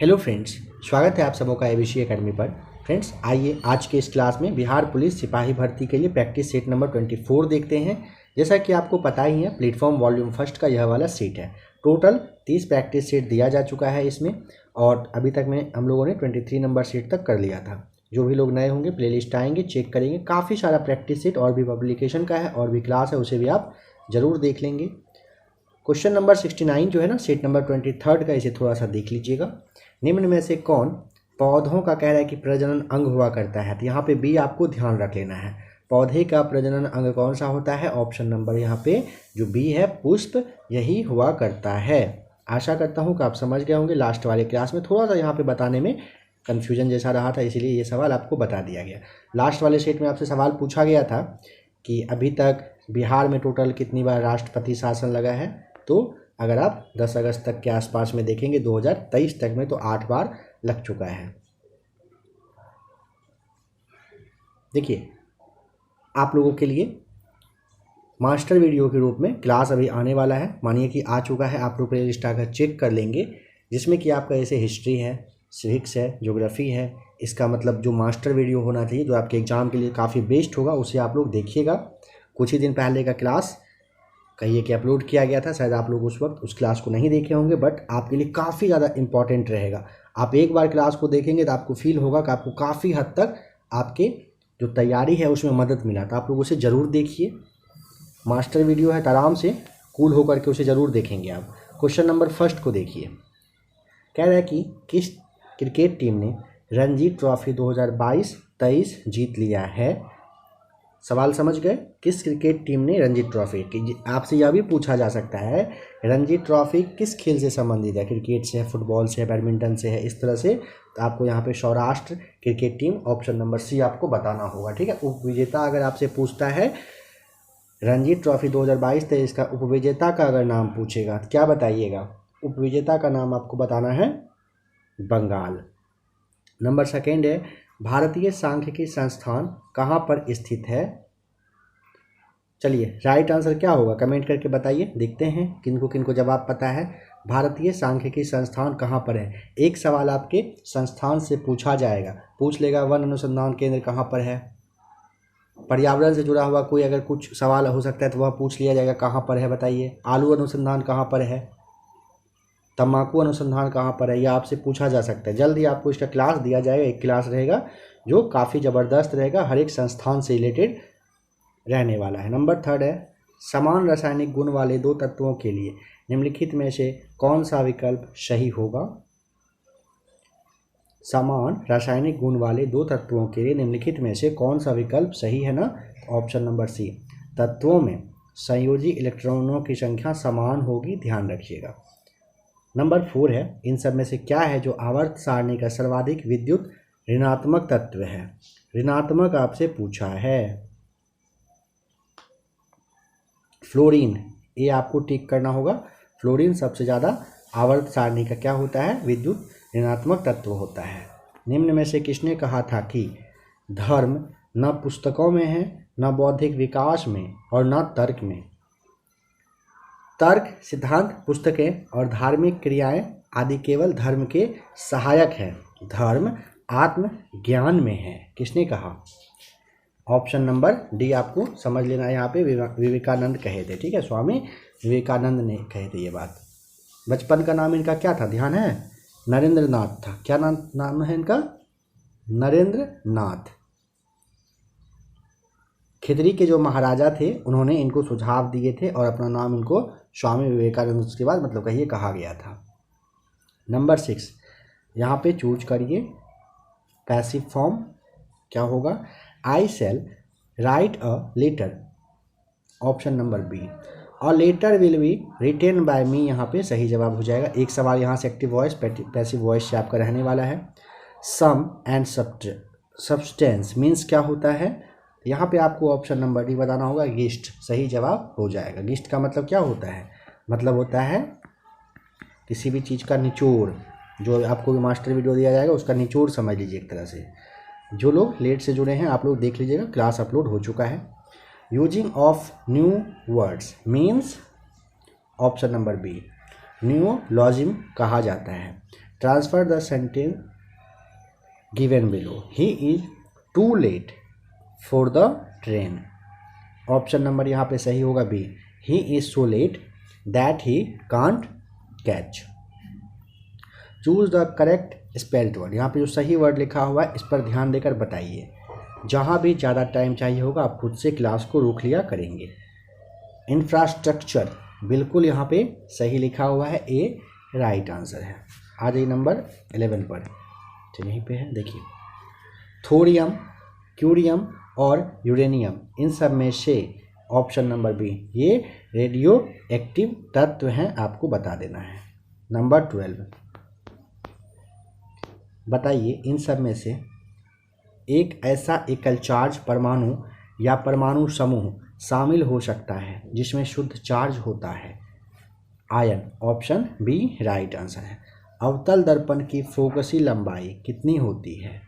Hello friends, स्वागत है आप सबों का एबीसी एकेडमी पर। फ्रेंड्स आइए आज के इस क्लास में बिहार पुलिस सिपाही भर्ती के लिए प्रैक्टिस सेट नंबर 24 देखते हैं। जैसा कि आपको पता ही है, प्लेटफॉर्म वॉल्यूम फर्स्ट का यह वाला सेट है। टोटल 30 प्रैक्टिस सेट दिया जा चुका है इसमें, और अभी तक में हम लोगों ने 23 नंबर सेट तक कर लिया था। जो भी लोग नए होंगे प्लेलिस्ट आएंगे, चेक करेंगे। काफ़ी सारा प्रैक्टिस सेट और भी पब्लिकेशन का है और भी क्लास है, उसे भी आप ज़रूर देख लेंगे। क्वेश्चन नंबर 69 जो है ना, सेट नंबर 23 का, इसे थोड़ा सा देख लीजिएगा। निम्न में से कौन पौधों का कह रहा है कि प्रजनन अंग हुआ करता है, तो यहाँ पे बी आपको ध्यान रख लेना है। पौधे का प्रजनन अंग कौन सा होता है? ऑप्शन नंबर यहाँ पे जो बी है, पुष्प, यही हुआ करता है। आशा करता हूँ कि आप समझ गए होंगे। लास्ट वाले क्लास में थोड़ा सा यहाँ पे बताने में कन्फ्यूजन जैसा रहा था, इसीलिए ये सवाल आपको बता दिया गया। लास्ट वाले सेट में आपसे सवाल पूछा गया था कि अभी तक बिहार में टोटल कितनी बार राष्ट्रपति शासन लगा है। तो अगर आप 10 अगस्त तक के आसपास में देखेंगे 2023 तक में, तो 8 बार लग चुका है। देखिए, आप लोगों के लिए मास्टर वीडियो के रूप में क्लास अभी आने वाला है। मानिए कि आ चुका है, आप लोग प्लेलिस्ट आकर चेक कर लेंगे, जिसमें कि आपका जैसे हिस्ट्री है, सिविक्स है, ज्योग्राफी है। इसका मतलब जो मास्टर वीडियो होना चाहिए, जो आपके एग्जाम के लिए काफ़ी बेस्ट होगा, उसे आप लोग देखिएगा। कुछ ही दिन पहले का क्लास कहिए कि अपलोड किया गया था, शायद आप लोग उस वक्त उस क्लास को नहीं देखे होंगे, बट आपके लिए काफ़ी ज़्यादा इंपॉर्टेंट रहेगा। आप एक बार क्लास को देखेंगे तो आपको फील होगा कि आपको काफ़ी हद तक आपके जो तैयारी है उसमें मदद मिला। तो आप लोग उसे ज़रूर देखिए। मास्टर वीडियो है, तो आराम से कूल होकर के उसे ज़रूर देखेंगे आप। क्वेश्चन नंबर फर्स्ट को देखिए। कह रहा है कि किस क्रिकेट टीम ने रणजी ट्रॉफी 2022-23 जीत लिया है? सवाल समझ गए? किस क्रिकेट टीम ने रणजी ट्रॉफी, आपसे यह भी पूछा जा सकता है रणजी ट्रॉफी किस खेल से संबंधित है? क्रिकेट से है, फुटबॉल से है, बैडमिंटन से है, इस तरह से। तो आपको यहाँ पे Saurashtra cricket team, option number C आपको बताना होगा। ठीक है। उपविजेता अगर आपसे पूछता है रणजी ट्रॉफी 2022-23 का उपविजेता का अगर नाम पूछेगा तो क्या बताइएगा? उपविजेता का नाम आपको बताना है बंगाल। नंबर सेकेंड है, भारतीय सांख्यिकी संस्थान कहाँ पर स्थित है? चलिए, राइट आंसर क्या होगा कमेंट करके बताइए, देखते हैं किनको किनको जवाब पता है। भारतीय सांख्यिकी संस्थान कहाँ पर है? एक सवाल आपके संस्थान से पूछा जाएगा, पूछ लेगा वन अनुसंधान केंद्र कहाँ पर है। पर्यावरण से जुड़ा हुआ कोई अगर कुछ सवाल हो सकता है तो वह पूछ लिया जाएगा, कहाँ पर है बताइए। आलू अनुसंधान कहाँ पर है, तम्बाकू अनुसंधान कहाँ पर है, यह आपसे पूछा जा सकता है। जल्द ही आपको इसका क्लास दिया जाएगा। एक क्लास रहेगा जो काफ़ी ज़बरदस्त रहेगा, हर एक संस्थान से रिलेटेड रहने वाला है। नंबर थर्ड है, समान रासायनिक गुण वाले दो तत्वों के लिए निम्नलिखित में से कौन सा विकल्प सही होगा? समान रासायनिक गुण वाले दो तत्वों के लिए निम्नलिखित में से कौन सा विकल्प सही है ना? Option number C. तत्वों में संयोजी इलेक्ट्रॉनों की संख्या समान होगी, ध्यान रखिएगा। नंबर 4 है, इन सब में से क्या है जो आवर्त सारणी का सर्वाधिक विद्युत ऋणात्मक तत्व है? ऋणात्मक आपसे पूछा है। फ्लोरीन, ये आपको टिक करना होगा। फ्लोरीन सबसे ज़्यादा आवर्त सारणी का क्या होता है? विद्युत ऋणात्मक तत्व होता है। निम्न में से किसने कहा था कि धर्म न पुस्तकों में है, न बौद्धिक विकास में, और न तर्क में? तर्क, सिद्धांत, पुस्तकें और धार्मिक क्रियाएं आदि केवल धर्म के सहायक हैं। धर्म आत्म ज्ञान में है। किसने कहा? ऑप्शन नंबर डी आपको समझ लेना है। यहाँ पे विवेकानंद कहे थे। ठीक है, स्वामी विवेकानंद ने कहे थे ये बात। बचपन का नाम इनका क्या था, ध्यान है? नरेंद्र नाथ था। क्या नाम है इनका? नरेंद्र नाथ। खितरी के जो महाराजा थे उन्होंने इनको सुझाव दिए थे और अपना नाम इनको स्वामी विवेकानंद उसके बाद मतलब कहिए कहा गया था। नंबर 6, यहाँ पे चूज करिए पैसिव फॉर्म क्या होगा? I shall write a letter, option number B. A letter will be written by me, यहाँ पे सही जवाब हो जाएगा। एक सवाल यहाँ से एक्टिव वॉइस पैसिव वॉइस से आपका रहने वाला है। सम एंड सब्सटेंस मीन्स क्या होता है? यहाँ पे आपको ऑप्शन नंबर डी बताना होगा, गिस्ट, सही जवाब हो जाएगा। गिस्ट का मतलब क्या होता है? मतलब होता है किसी भी चीज़ का निचोड़। जो आपको भी मास्टर वीडियो दिया जाएगा उसका निचोड़ समझ लीजिए एक तरह से। जो लोग लेट से जुड़े हैं आप लोग देख लीजिएगा, क्लास अपलोड हो चुका है। Using of new words means, option number B, neologism कहा जाता है। Transfer the sentence given below, he is too late for the train. Option number यहाँ पे सही होगा B, he is so late that he can't catch. Choose the correct spelled word, यहाँ पे जो सही वर्ड लिखा हुआ है इस पर ध्यान देकर बताइए। जहाँ भी ज़्यादा टाइम चाहिए होगा आप खुद से क्लास को रोक लिया करेंगे। इंफ्रास्ट्रक्चर बिल्कुल यहाँ पे सही लिखा हुआ है, ए राइट आंसर है। आ जाइए नंबर 11 पर, तो यहीं पे है देखिए। थोरियम, क्यूरियम और यूरेनियम, इन सब में से ऑप्शन नंबर बी ये रेडियो एक्टिव तत्व हैं, आपको बता देना है। नंबर 12 बताइए, इन सब में से एक ऐसा एकल चार्ज परमाणु या परमाणु समूह शामिल हो सकता है जिसमें शुद्ध चार्ज होता है। Ion, option B right answer है। अवतल दर्पण की फोकसी लंबाई कितनी होती है,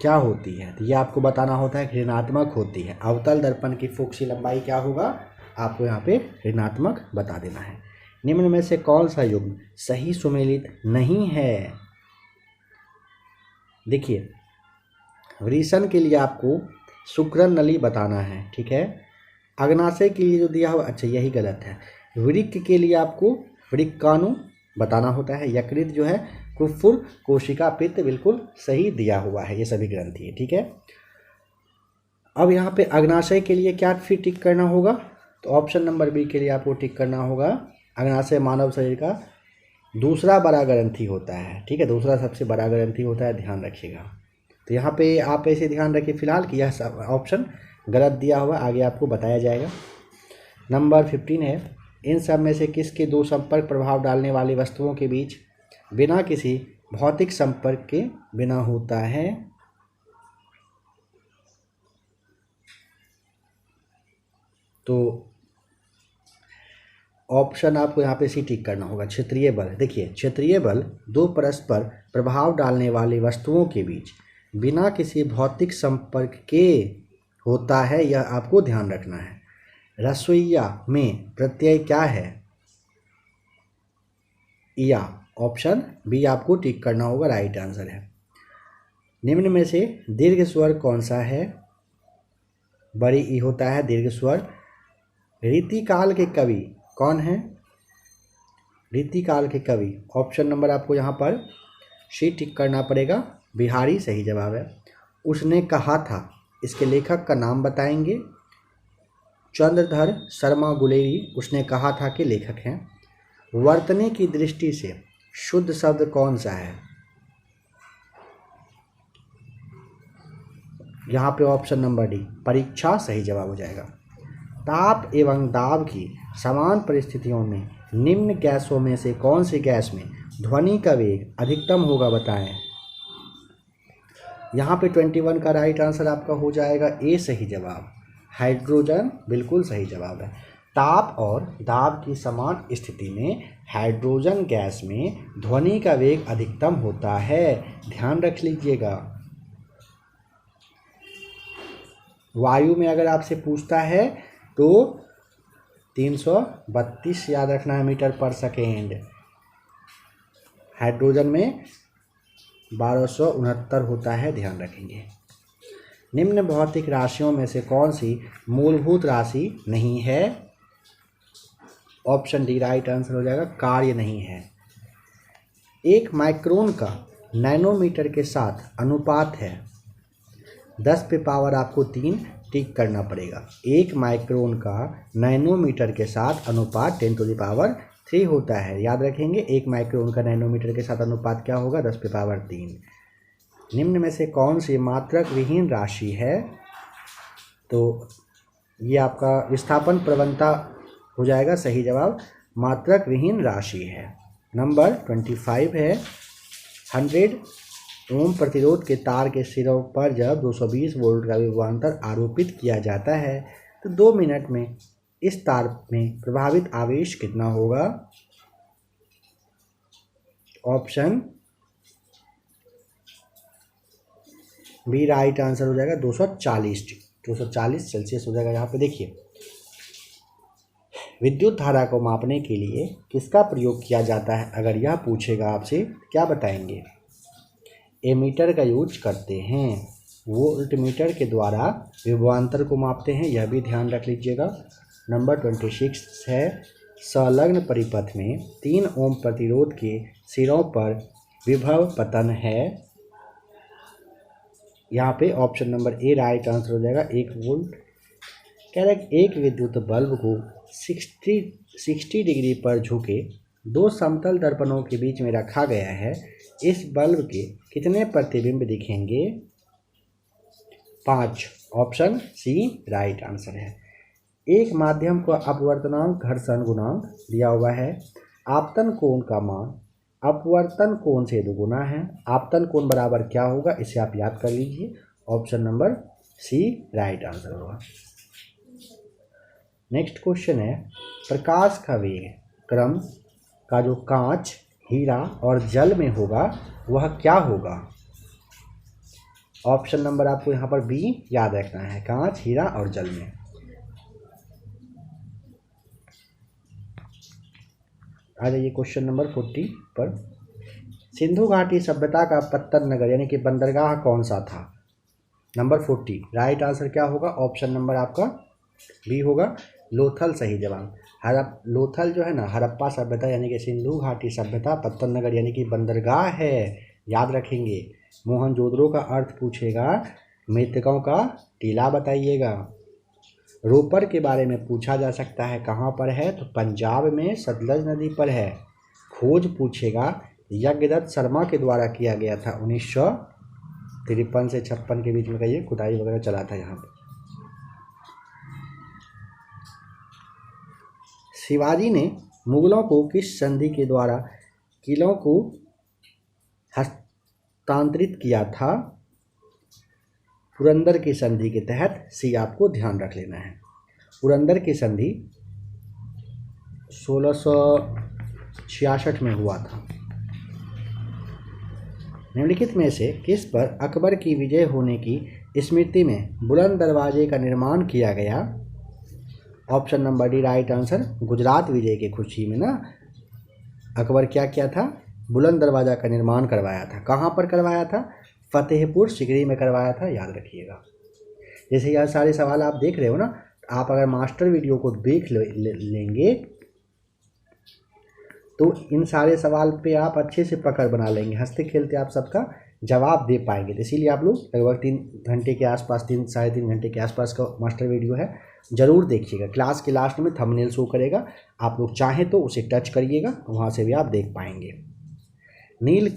क्या होती है, तो ये आपको बताना होता है कि ऋणात्मक होती है। अवतल दर्पण की फोकसी लंबाई क्या होगा, आपको यहाँ पे ऋणात्मक बता देना है। निम्न में से कौन सा युग्म सही सुमेलित नहीं है। देखिए, वृषण के लिए आपको शुक्र नली बताना है, ठीक है। अग्नाशय के लिए जो दिया हुआ, अच्छा यही गलत है। वृक्क के लिए आपको वृक्काणु बताना होता है। यकृत जो है कुफुर, कोशिका, पित्त, बिल्कुल सही दिया हुआ है, ये सभी ग्रंथि है, ठीक है। अब यहाँ पे अग्नाशय के लिए क्या फिर टिक करना होगा, तो ऑप्शन नंबर बी के लिए आपको टिक करना होगा। अग्नाशय मानव शरीर का दूसरा बड़ा ग्रंथि होता है, ठीक है, दूसरा सबसे बड़ा ग्रंथि होता है, ध्यान रखिएगा। तो यहाँ पे आप ऐसे ध्यान रखिए फिलहाल कि यह ऑप्शन गलत दिया हुआ, आगे आपको बताया जाएगा। नंबर 15 है, इन सब में से किसके दो संपर्क प्रभाव डालने वाली वस्तुओं के बीच बिना किसी भौतिक संपर्क के बिना होता है। तो ऑप्शन आपको यहाँ पे सी टिक करना होगा। क्षेत्रीय बल, देखिए क्षेत्रीय बल दो परस्पर प्रभाव डालने वाली वस्तुओं के बीच बिना किसी भौतिक संपर्क के होता है, यह आपको ध्यान रखना है। रसोइया में प्रत्यय क्या है, या, ऑप्शन बी आपको टिक करना होगा, राइट आंसर है। निम्न में से दीर्घ स्वर कौन सा है, बड़ी ई होता है दीर्घ स्वर। रीतिकाल के कवि कौन है, रीतिकाल के कवि, ऑप्शन नंबर आपको यहाँ पर सी टिक करना पड़ेगा, बिहारी सही जवाब है। उसने कहा था, इसके लेखक का नाम बताएंगे। चंद्रधर शर्मा गुलेरी उसने कहा था के लेखक हैं। वर्तनी की दृष्टि से शुद्ध शब्द कौन सा है, यहाँ पे ऑप्शन नंबर डी परीक्षा सही जवाब हो जाएगा। ताप एवं दाब की समान परिस्थितियों में निम्न गैसों में से कौन सी गैस में ध्वनि का वेग अधिकतम होगा, बताएं। यहाँ पे 21 का राइट आंसर आपका हो जाएगा ए सही जवाब, हाइड्रोजन बिल्कुल सही जवाब है। ताप और दाब की समान स्थिति में हाइड्रोजन गैस में ध्वनि का वेग अधिकतम होता है, ध्यान रख लीजिएगा। वायु में अगर आपसे पूछता है तो 332 याद रखना है मीटर पर सेकेंड। हाइड्रोजन में 1269 होता है, ध्यान रखेंगे। निम्न भौतिक राशियों में से कौन सी मूलभूत राशि नहीं है, ऑप्शन डी राइट आंसर हो जाएगा, कार्य नहीं है। एक माइक्रोन का नैनोमीटर के साथ अनुपात है 10 पे पावर आपको 3 टिक करना पड़ेगा। एक माइक्रोन का नैनोमीटर के साथ अनुपात 10 टू द पावर 3 होता है, याद रखेंगे। एक माइक्रोन का नैनोमीटर के साथ अनुपात क्या होगा, 10 पे पावर 3। निम्न में से कौन सी मात्रक विहीन राशि है, तो ये आपका विस्थापन प्रवणता हो जाएगा, सही जवाब मात्रक विहीन राशि है। नंबर 25 है, 100 ओम प्रतिरोध के तार के सिरों पर जब 220 वोल्ट का विभवांतर आरोपित किया जाता है तो 2 मिनट में इस तार में प्रभावित आवेश कितना होगा, ऑप्शन बी राइट आंसर हो जाएगा 240 सेल्सियस हो जाएगा। यहाँ पे देखिए विद्युत धारा को मापने के लिए किसका प्रयोग किया जाता है? अगर यह पूछेगा आपसे क्या बताएंगे? एमीटर का यूज करते हैं। वोल्टमीटर के द्वारा विभवांतर को मापते हैं, यह भी ध्यान रख लीजिएगा। नंबर 26 है संलग्न परिपथ में 3 ओम प्रतिरोध के सिरों पर विभव पतन है। यहाँ पे option number A right answer हो जाएगा। 1 वोल्ट। कह रहा है कि एक विद्युत बल्ब को 60 डिग्री पर झुके 2 समतल दर्पणों के बीच में रखा गया है। इस बल्ब के कितने प्रतिबिंब दिखेंगे? 5। ऑप्शन सी राइट आंसर है। एक माध्यम को अपवर्तनांक घर्षण गुणांक दिया हुआ है। आपतन कोण का मान अपवर्तन कोण से दुगुना है। आपतन कोण बराबर क्या होगा, इसे आप याद कर लीजिए। Option number C right answer होगा। नेक्स्ट क्वेश्चन है प्रकाश का वेग क्रम का जो कांच, हीरा और जल में होगा वह क्या होगा? ऑप्शन नंबर आपको यहाँ पर बी याद रखना है, कांच, हीरा और जल में। आ जाइए क्वेश्चन नंबर 40 पर। सिंधु घाटी सभ्यता का पत्तन नगर यानी कि बंदरगाह कौन सा था? नंबर 40 राइट आंसर क्या होगा? ऑप्शन नंबर आपका बी होगा, लोथल सही जवाब। लोथल जो है ना हड़प्पा सभ्यता यानी कि सिंधु घाटी सभ्यता, पत्तन नगर यानी कि बंदरगाह है, याद रखेंगे। मोहनजोदड़ो का अर्थ पूछेगा, मृतकों का टीला बताइएगा। रोपर के बारे में पूछा जा सकता है, कहाँ पर है? तो पंजाब में सतलज नदी पर है। खोज पूछेगा, यज्ञदत्त शर्मा के द्वारा किया गया था 1953 से 56 के बीच में कहिए, खुदाई वगैरह चला था यहाँ पे। शिवाजी ने मुगलों को किस संधि के द्वारा किलों को हस्तांतरित किया था? पुरंदर की संधि के तहत। सी आपको ध्यान रख लेना है। पुरंदर की संधि 1666 में हुआ था। निम्नलिखित में से किस पर अकबर की विजय होने की स्मृति में बुलंद दरवाजे का निर्माण किया गया? Option number D right answer. Gujarat विजय की खुशी में ना अकबर क्या किया था? बुलंद दरवाजा का निर्माण करवाया था। कहाँ पर करवाया था? फतेहपुर सिकरी में करवाया था, याद रखिएगा। जैसे यह सारे सवाल आप देख रहे हो ना, आप अगर मास्टर वीडियो को देख लेंगे तो इन सारे सवाल पे आप अच्छे से पकड़ बना लेंगे, हंसते खेलते आप सबका जवाब दे पाएंगे। तो इसीलिए आप लोग लगभग 3 घंटे के आसपास, 3 साढ़े 3 घंटे के आसपास का मास्टर वीडियो है, ज़रूर देखिएगा। क्लास के लास्ट में थंबनेल शो करेगा, आप लोग चाहें तो उसे टच करिएगा, वहाँ से भी आप देख पाएंगे। नील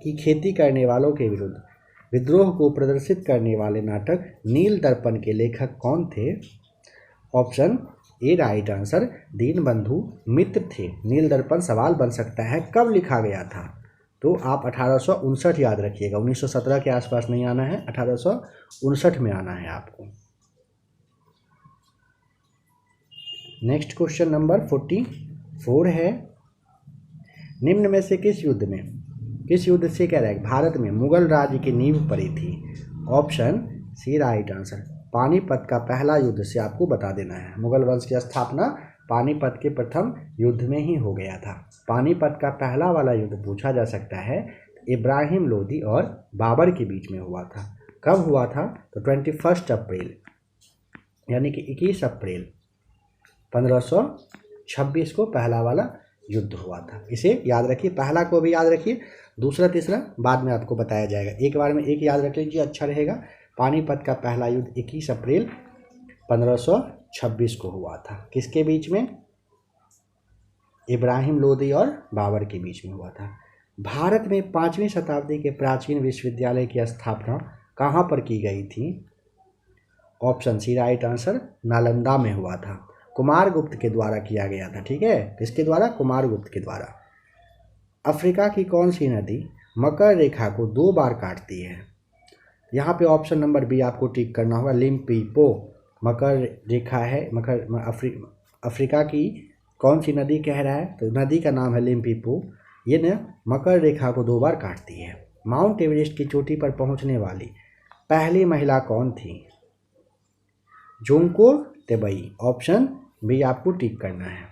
की खेती करने वालों के विरुद्ध विद्रोह को प्रदर्शित करने वाले नाटक नील दर्पण के लेखक कौन थे? Option A right answer, Dinabandhu Mitra थे। नील दर्पण सवाल बन सकता है कब लिखा गया था? तो आप 1859 याद रखिएगा, 1917 के आसपास नहीं आना है, 1859 में आना है आपको। नेक्स्ट क्वेश्चन नंबर 44 है निम्न में से किस युद्ध से कह रहा है भारत में मुगल राज्य की नींव पड़ी थी? Option C right answer, Panipat का पहला युद्ध से आपको बता देना है। मुगल वंश की स्थापना पानीपत के प्रथम युद्ध में ही हो गया था। पानीपत का पहला वाला युद्ध पूछा जा सकता है, इब्राहिम लोदी और बाबर के बीच में हुआ था। कब हुआ था? तो 21 अप्रैल यानी कि 21 अप्रैल 1526 को पहला वाला युद्ध हुआ था। इसे याद रखिए, पहला को भी याद रखिए, दूसरा तीसरा बाद में आपको बताया जाएगा। एक बार में एक याद रख लीजिए, अच्छा रहेगा। पानीपत का पहला युद्ध 21 अप्रैल 1526 को हुआ था। किसके बीच में? इब्राहिम लोदी और बाबर के बीच में हुआ था। भारत में 5वीं शताब्दी के प्राचीन विश्वविद्यालय की स्थापना कहाँ पर की गई थी? Option C right answer, Nalanda में हुआ था। कुमारगुप्त के द्वारा किया गया था। ठीक है, किसके द्वारा? कुमारगुप्त के द्वारा। अफ्रीका की कौन सी नदी मकर रेखा को 2 बार काटती है? यहाँ पे ऑप्शन नंबर बी आपको टिक करना होगा, लिम्पोपो मकर रेखा है। अफ्रीका की कौन सी नदी कह रहा है? तो नदी का नाम है लिम्पोपो। ये न मकर रेखा को 2 बार काटती है। माउंट एवरेस्ट की चोटी पर पहुँचने वाली पहली महिला कौन थी? जोंको तेबई। ऑप्शन बी आपको टिक करना है।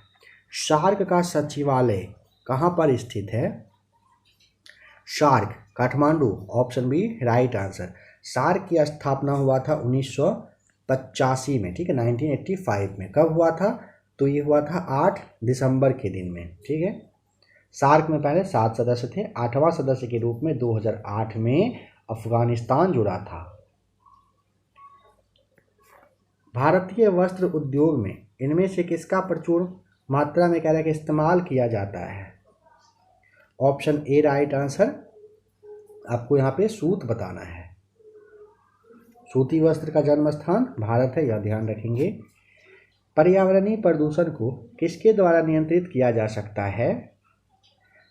सार्क का सचिवालय कहाँ पर स्थित है? SAARC Kathmandu, option B right answer. SAARC की स्थापना हुआ था 1985 में, ठीक है, 1985 में। कब हुआ था? तो ये हुआ था 8 दिसंबर के दिन में, ठीक है। सार्क में पहले 7 सदस्य थे, 8वां सदस्य के रूप में 2008 में अफगानिस्तान जुड़ा था। भारतीय वस्त्र उद्योग में इनमें से किसका प्रचुर मात्रा में कह रहा है कि इस्तेमाल किया जाता है? Option A right answer. आपको यहाँ पे सूत बताना है। सूती वस्त्र का जन्म स्थान भारत है, यह ध्यान रखेंगे। पर्यावरणीय प्रदूषण को किसके द्वारा नियंत्रित किया जा सकता है?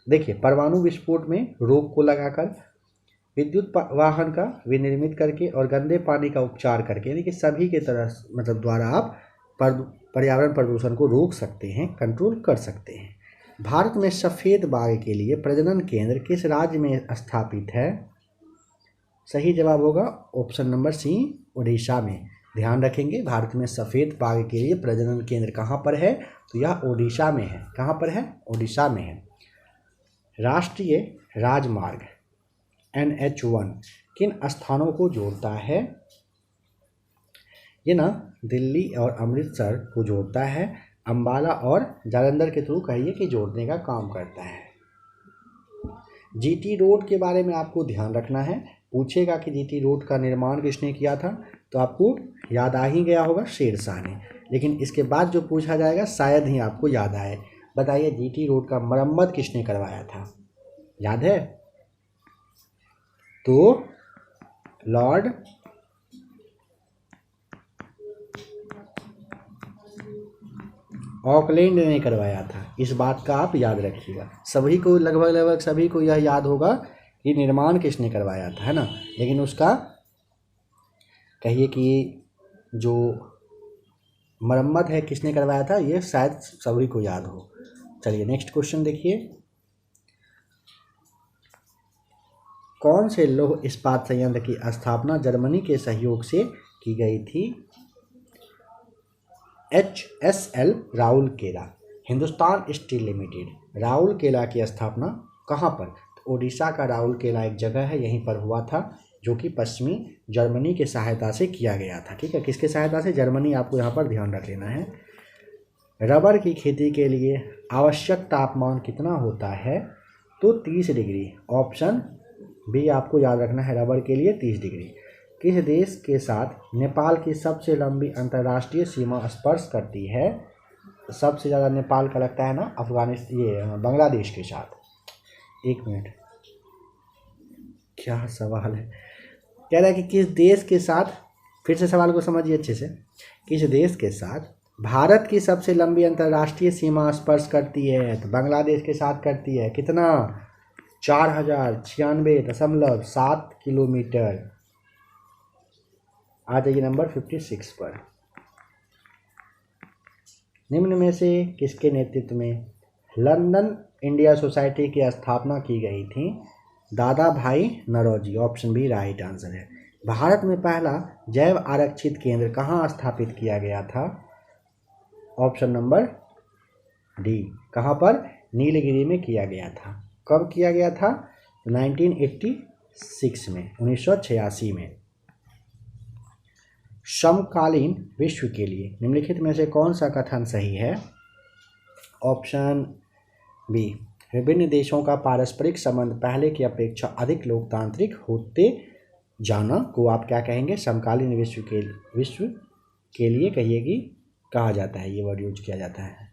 देखिए, परमाणु विस्फोट में रोक को लगाकर, विद्युत वाहन का विनिर्मित करके और गंदे पानी का उपचार करके, यानी कि सभी के तरह मतलब द्वारा आप पर्यावरण प्रदूषण को रोक सकते हैं, कंट्रोल कर सकते हैं। भारत में सफ़ेद बाघ के लिए प्रजनन केंद्र किस राज्य में स्थापित है? सही जवाब होगा ऑप्शन नंबर सी, ओडिशा में। ध्यान रखेंगे, भारत में सफ़ेद बाघ के लिए प्रजनन केंद्र कहाँ पर है? तो यह ओडिशा में है। कहाँ पर है? ओडिशा में है। राष्ट्रीय राजमार्ग NH1 किन स्थानों को जोड़ता है? ये ना दिल्ली और अमृतसर को जोड़ता है, अंबाला और जालंधर के थ्रू कहिए कि जोड़ने का काम करता है। GT रोड के बारे में आपको ध्यान रखना है। पूछेगा कि GT रोड का निर्माण किसने किया था, तो आपको याद आ ही गया होगा, शेरशाह ने। लेकिन इसके बाद जो पूछा जाएगा शायद ही आपको याद आए। बताइए GT रोड का मरम्मत किसने करवाया था? याद है? तो लॉर्ड ऑकलैंड ने करवाया था। इस बात का आप याद रखिएगा। सभी को लगभग सभी को यह याद होगा कि निर्माण किसने करवाया था, है ना। लेकिन उसका कहिए कि जो मरम्मत है किसने करवाया था, ये शायद सभी को याद हो। चलिए नेक्स्ट क्वेश्चन देखिए। कौन से लौह इस्पात संयंत्र की स्थापना जर्मनी के सहयोग से की गई थी? HSL Rourkela, Hindustan steel limited. Rourkela की स्थापना कहाँ पर? तो ओडिशा का राउरकेला एक जगह है, यहीं पर हुआ था, जो कि पश्चिमी जर्मनी के सहायता से किया गया था। ठीक है, किसके सहायता से? जर्मनी। आपको यहाँ पर ध्यान रख लेना है। रबर की खेती के लिए आवश्यक तापमान कितना होता है? तो 30 डिग्री। ऑप्शन बी आपको याद रखना है, रबर के लिए 30 डिग्री। किस देश के साथ नेपाल की सबसे लंबी अंतर्राष्ट्रीय सीमा स्पर्श करती है? सबसे ज़्यादा नेपाल का लगता है ना अफगानिस्तान, ये बांग्लादेश के साथ। एक मिनट, क्या सवाल है? कह रहा है कि किस देश के साथ, फिर से सवाल को समझिए अच्छे से। किस देश के साथ भारत की सबसे लंबी अंतर्राष्ट्रीय सीमा स्पर्श करती है? तो बांग्लादेश के साथ करती है। कितना? 4096.7 किलोमीटर। आ जाइए नंबर 56 पर। निम्न में से किसके नेतृत्व में लंदन इंडिया सोसाइटी की स्थापना की गई थी? Dadabhai Naoroji. Option B right answer है। भारत में पहला जैव आरक्षित केंद्र कहाँ स्थापित किया गया था? Option number D. कहाँ पर? नीलगिरी में किया गया था। कब किया गया था? 1986 में, 1986 में। समकालीन विश्व के लिए निम्नलिखित में से कौन सा कथन सही है? ऑप्शन बी, विभिन्न देशों का पारस्परिक संबंध पहले की अपेक्षा अधिक लोकतांत्रिक होते जाना को आप क्या कहेंगे? समकालीन विश्व के लिए कहिए कि कहा जाता है, ये वर्ड यूज किया जाता है।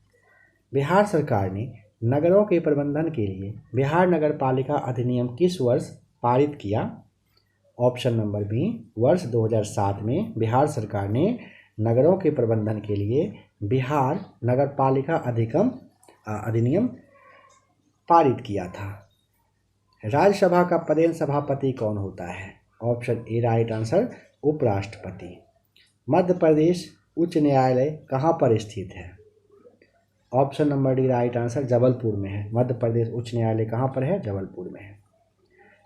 बिहार सरकार ने नगरों के प्रबंधन के लिए बिहार नगर पालिका अधिनियम किस वर्ष पारित किया? ऑप्शन नंबर बी, वर्ष 2007 में बिहार सरकार ने नगरों के प्रबंधन के लिए बिहार नगर पालिका अधिनियम पारित किया था। राज्यसभा का पदेन सभापति कौन होता है? ऑप्शन ए राइट आंसर, उपराष्ट्रपति। मध्य प्रदेश उच्च न्यायालय कहाँ पर स्थित है? Option number D right answer, Jabalpur में है। मध्य प्रदेश उच्च न्यायालय कहाँ पर है? जबलपुर में है।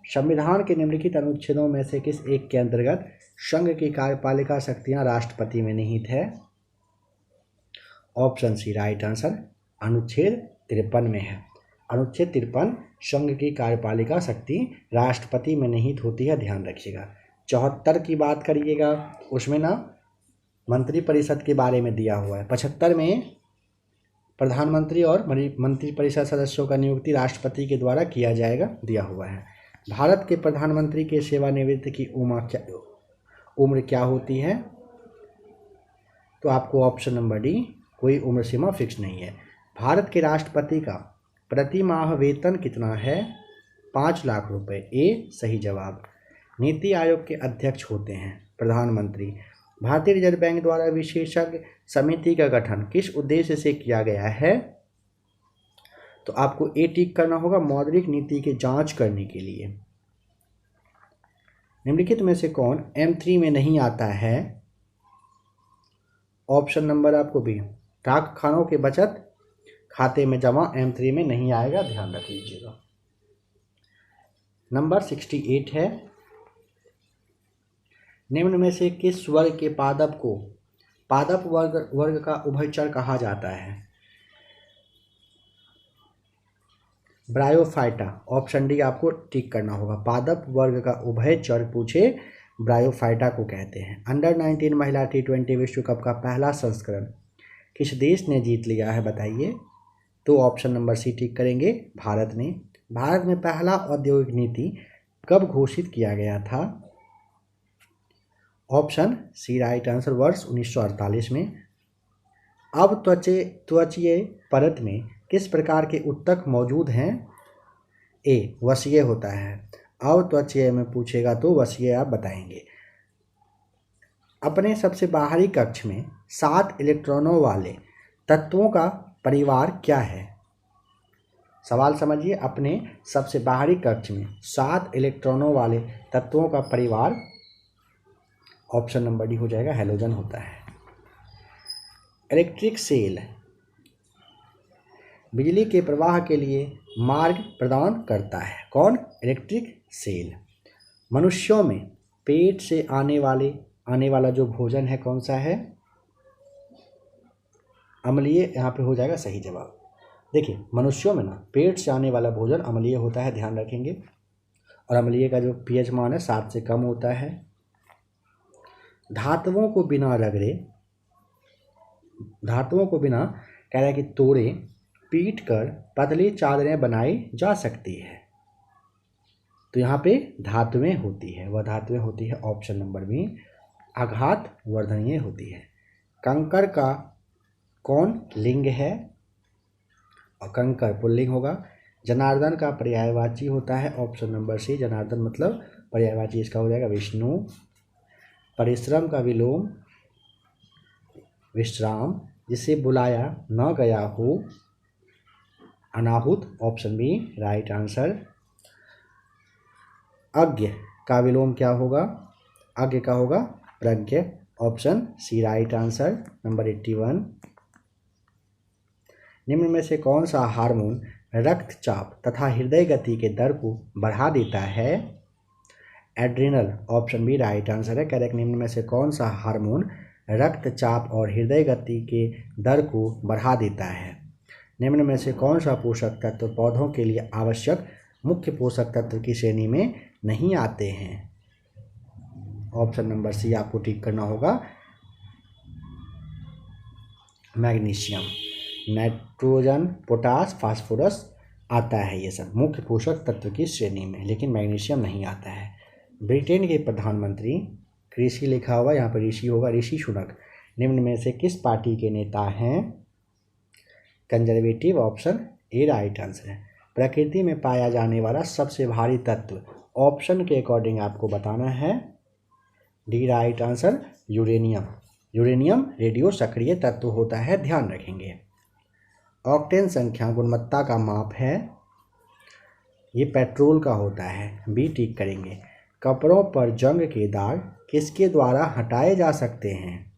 संविधान के निम्नलिखित अनुच्छेदों में से किस एक के अंतर्गत संघ की कार्यपालिका शक्तियां राष्ट्रपति में निहित है? ऑप्शन सी राइट आंसर अनुच्छेद 53 में है। अनुच्छेद 53 संघ की कार्यपालिका शक्ति राष्ट्रपति में निहित होती है, ध्यान रखिएगा। 74 की बात करिएगा, उसमें ना मंत्रिपरिषद के बारे में दिया हुआ है। 75 में प्रधानमंत्री और मंत्रिपरिषद सदस्यों का नियुक्ति राष्ट्रपति के द्वारा किया जाएगा, दिया हुआ है। भारत के प्रधानमंत्री के सेवानिवृत्ति की उम्र क्या होती है? तो आपको ऑप्शन नंबर डी, कोई उम्र सीमा फिक्स नहीं है। भारत के राष्ट्रपति का प्रति माह वेतन कितना है? 5 लाख रुपए। ए सही जवाब। नीति आयोग के अध्यक्ष होते हैं प्रधानमंत्री। भारतीय रिजर्व बैंक द्वारा विशेषज्ञ समिति का गठन किस उद्देश्य से किया गया है? तो आपको ए टिक करना होगा, मौद्रिक नीति की जांच करने के लिए। निम्नलिखित में से कौन M3 में नहीं आता है? ऑप्शन नंबर आपको बी, डाक खानों के बचत खाते में जमा M3 में नहीं आएगा, ध्यान रख लीजिएगा। नंबर 68 है, निम्न में से किस वर्ग के पादप को पादप वर्ग का उभयचर कहा जाता है? ब्रायोफाइटा। ऑप्शन डी आपको टिक करना होगा। पादप वर्ग का उभयचर पूछे, ब्रायोफाइटा को कहते हैं। अंडर 19 महिला T20 विश्व कप का पहला संस्करण किस देश ने जीत लिया है, बताइए? तो ऑप्शन नंबर सी टिक करेंगे, भारत ने। भारत में पहला औद्योगिक नीति कब घोषित किया गया था? ऑप्शन सी राइट आंसर, वर्ष 1948 में। अब त्वचीय परत में किस प्रकार के उत्तक मौजूद हैं? ए वसीय होता है। अब त्वचीय में पूछेगा तो वसीय आप बताएंगे। अपने सबसे बाहरी कक्ष में 7 इलेक्ट्रॉनों वाले तत्वों का परिवार क्या है? सवाल समझिए, अपने सबसे बाहरी कक्ष में 7 इलेक्ट्रॉनों वाले तत्वों का परिवार, ऑप्शन नंबर डी हो जाएगा, हैलोजन होता है। इलेक्ट्रिक सेल बिजली के प्रवाह के लिए मार्ग प्रदान करता है। कौन? Electric cell. मनुष्यों में पेट से आने वाला जो भोजन है कौन सा है? अम्लीय, यहाँ पे हो जाएगा सही जवाब। देखिए, मनुष्यों में ना पेट से आने वाला भोजन अम्लीय होता है, ध्यान रखेंगे। और अम्लीय का जो pH मान है 7 से कम होता है। धातुओं को बिना कह रहा है कि तोड़े पीट कर पतली चादरें बनाई जा सकती है। तो यहाँ पे धातुएं होती है, वह धातुएं होती है, ऑप्शन नंबर बी, आघात वर्धनीय होती है। कंकर का कौन लिंग है? और कंकर पुल्लिंग होगा। जनार्दन का पर्यायवाची होता है, ऑप्शन नंबर सी, जनार्दन मतलब पर्यायवाची इसका हो जाएगा विष्णु। परिश्रम का विलोम विश्राम, जिसे बुलाया न गया हो, अनाहुत, ऑप्शन बी राइट आंसर। अज्ञ का विलोम क्या होगा? अज्ञ का होगा प्रज्ञ, option C right answer. Number 81, निम्न में से कौन सा हार्मोन रक्तचाप तथा हृदय गति के दर को बढ़ा देता है? Adrenal, option B right answer है। करेक्ट। निम्न में से कौन सा हार्मोन रक्तचाप और हृदय गति के दर को बढ़ा देता है? निम्न में से कौन सा पोषक तत्व पौधों के लिए आवश्यक मुख्य पोषक तत्व की श्रेणी में नहीं आते हैं? ऑप्शन नंबर सी आपको टिक करना होगा, मैग्नीशियम। नाइट्रोजन, पोटास, फास्फोरस आता है, ये सब मुख्य पोषक तत्व की श्रेणी में, लेकिन मैग्नीशियम नहीं आता है। ब्रिटेन के प्रधानमंत्री, कृषि लिखा हुआ यहाँ पर ऋषि होगा, ऋषि सुनक, निम्न में से किस पार्टी के नेता हैं? Conservative, option A right answer है। प्रकृति में पाया जाने वाला सबसे भारी तत्व, ऑप्शन के अकॉर्डिंग आपको बताना है, D right answer, uranium. Uranium radio सक्रिय तत्व होता है, ध्यान रखेंगे। ऑक्टेन संख्या गुणवत्ता का माप है, ये पेट्रोल का होता है, बी टिक करेंगे। कपड़ों पर जंग के दाग किसके द्वारा हटाए जा सकते हैं?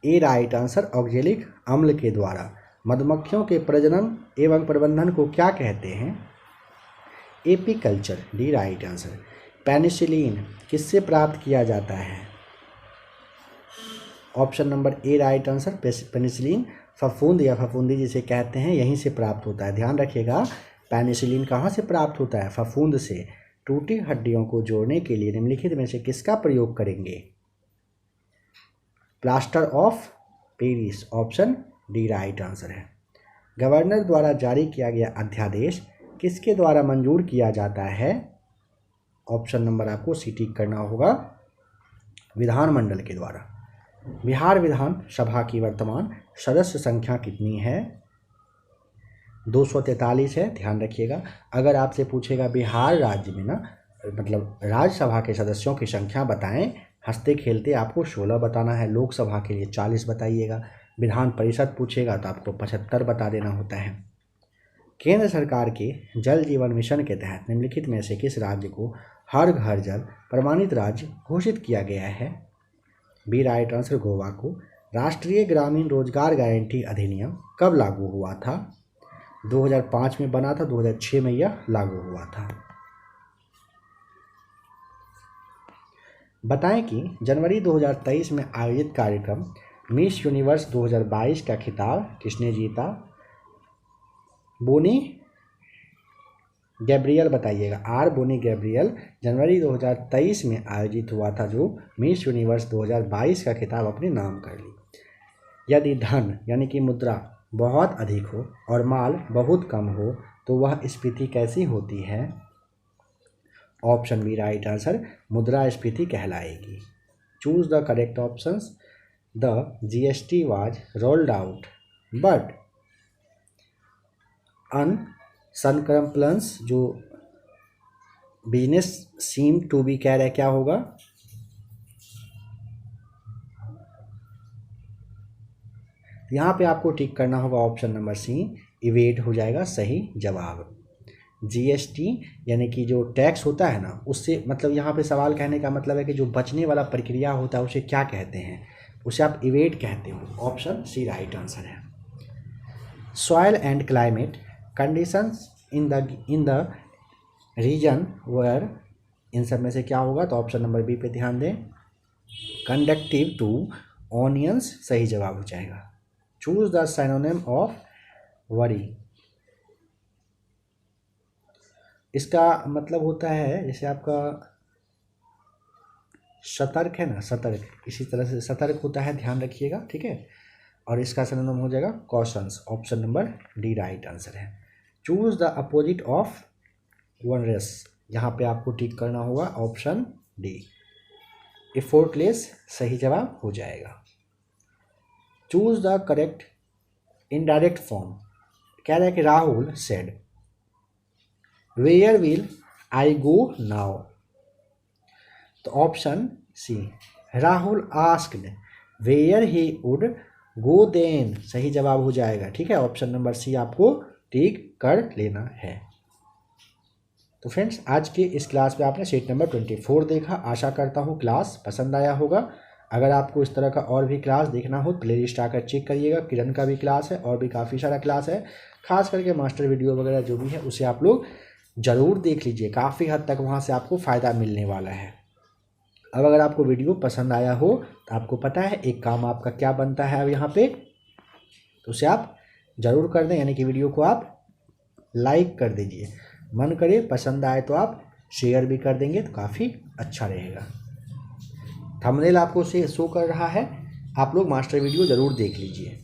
ए राइट आंसर, ऑक्जेलिक अम्ल के द्वारा। मधुमक्खियों के प्रजनन एवं प्रबंधन को क्या कहते हैं? Apiculture, D right answer. Penicillin किससे प्राप्त किया जाता है? Option number A right answer. Penicillin फफूंद या फफूंदी जिसे कहते हैं यहीं से प्राप्त होता है। ध्यान रखिएगा, पेनिसिलिन कहाँ से प्राप्त होता है? फफूंद से। टूटी हड्डियों को जोड़ने के लिए निम्नलिखित में से किसका प्रयोग करेंगे? Plaster of Paris, option D right answer है। गवर्नर द्वारा जारी किया गया अध्यादेश किसके द्वारा मंजूर किया जाता है? ऑप्शन नंबर आपको सी टिक करना होगा, विधानमंडल के द्वारा। बिहार विधान सभा की वर्तमान सदस्य संख्या कितनी है? 243 है। ध्यान रखिएगा, अगर आपसे पूछेगा बिहार राज्य में ना मतलब राज्यसभा के सदस्यों की संख्या बताएं, हंसते खेलते आपको 16 बताना है। लोकसभा के लिए 40 बताइएगा। विधान परिषद पूछेगा तो आपको 75 बता देना होता है। केंद्र सरकार के जल जीवन मिशन के तहत निम्नलिखित में से किस राज्य को हर घर जल प्रमाणित राज्य घोषित किया गया है? बी राइट आंसर, गोवा को। राष्ट्रीय ग्रामीण रोजगार गारंटी अधिनियम कब लागू हुआ था? 2005 में बना था, 2006 में यह लागू हुआ था। बताएं कि जनवरी 2023 में आयोजित कार्यक्रम मिस यूनिवर्स 2022 का खिताब किसने जीता? बोनी गैब्रियल बताइएगा। आर बोनी गैब्रियल जनवरी 2023 में आयोजित हुआ था जो मिस यूनिवर्स 2022 का खिताब अपने नाम कर ली। यदि धन यानी कि मुद्रा बहुत अधिक हो और माल बहुत कम हो तो वह स्फीति कैसी होती है? ऑप्शन बी राइट आंसर, मुद्रास्फीति कहलाएगी। Choose the correct options. The GST was rolled out but noncompliance जो बिजनेस सीम टू बी कह रहा है, क्या होगा? यहाँ पे आपको टिक करना होगा ऑप्शन नंबर सी, इवेड हो जाएगा सही जवाब। GST यानी कि जो टैक्स होता है ना, उससे मतलब यहाँ पे सवाल कहने का मतलब है कि जो बचने वाला प्रक्रिया होता है उसे क्या कहते हैं? उसे आप इवेड कहते हो। ऑप्शन सी राइट आंसर है। Soil and climate conditions in the region where, इन सब में से क्या होगा? तो ऑप्शन नंबर बी पे ध्यान दें, कंडक्टिव टू ऑनियंस सही जवाब हो जाएगा। Choose the synonym of worry. इसका मतलब होता है जैसे आपका सतर्क है ना, सतर्क, इसी तरह से सतर्क होता है, ध्यान रखिएगा, ठीक है। और इसका सिनोनिम हो जाएगा cautions. Option number D right answer है। चूज द अपोजिट ऑफ वनरेस, यहाँ पे आपको टिक करना होगा ऑप्शन डी, एफोर्टलेस सही जवाब हो जाएगा। Choose the correct indirect form. कह रहा है कि Rahul said where will I go now, तो option C, Rahul asked where he would go then सही जवाब हो जाएगा, ठीक है। ऑप्शन नंबर सी आपको टिक कर लेना है। तो फ्रेंड्स, आज के इस क्लास में आपने सेट नंबर 24 देखा। आशा करता हूँ क्लास पसंद आया होगा। अगर आपको इस तरह का और भी क्लास देखना हो प्ले लिस्ट आकर चेक करिएगा। किरण का भी क्लास है और भी काफ़ी सारा क्लास है, खास करके मास्टर वीडियो वगैरह जो भी है उसे आप लोग ज़रूर देख लीजिए। काफ़ी हद तक वहाँ से आपको फ़ायदा मिलने वाला है। अब अगर आपको वीडियो पसंद आया हो तो आपको पता है एक काम आपका क्या बनता है अब यहाँ पे, तो उसे आप ज़रूर कर दें, यानी कि वीडियो को आप लाइक कर दीजिए। मन करे पसंद आए तो आप शेयर भी कर देंगे तो काफ़ी अच्छा रहेगा। थंबनेल आपको से शो कर रहा है, आप लोग मास्टर वीडियो ज़रूर देख लीजिए।